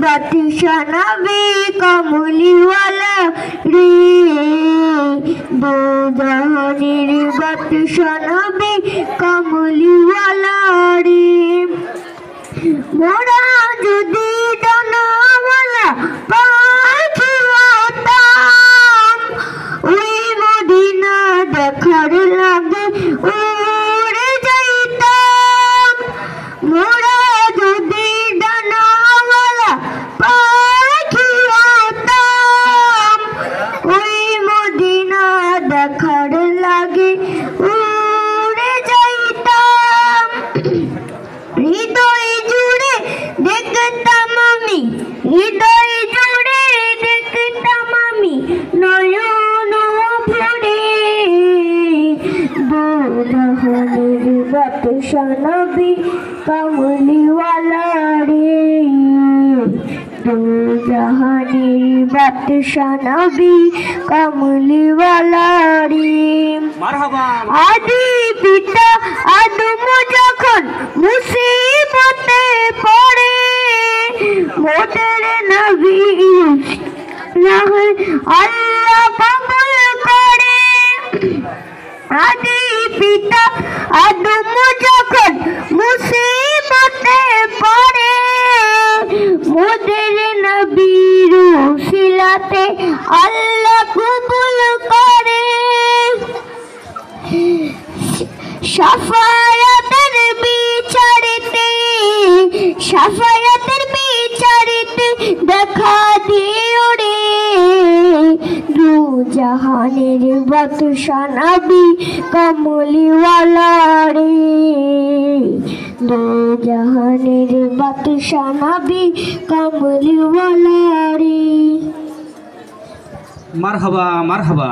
বাদশা নবী কামলিওয়ালা রে, দো জাহানের বাদশা নবী কামলিওয়ালা রে। মোরা যদি ডানাওয়ালা পাখি হতাম, ওই মদিনা দেখার লাগে উড়ে যাইতাম। মোরা যদি ডানাওয়ালা পাখি হতাম, ওই মদিনা দেখার লাগে উড়ে যাইতাম। হৃদয় জুড়ে দেখতাম আমি, হৃদয় জুড়ে দেখতাম আমি নয়ন ভরে, দো জাহানের বাদশা নবী কামলিওয়ালা রে, দো জাহানের বাদশা নবী কামলিওয়ালা রে। আদি পিতা আদম যখন মুসিবতে পড়ে, মোদের নবী আল্লাহ কবুল করে। আদি পিতা আদম যখন মুসিবতে পড়ে, মোদের নবীর উসিলাতে আল্লাহ কবুল করে। শাফায়াতের বিচারিতে, শাফায়াতের বিচারিতে দেখা দিও রে, দো জাহানের বাদশা নবী কামলিওয়ালা রে, দো জাহানের বাদশা নবী কামলিওয়ালা রে। মারহাবা মারহাবা।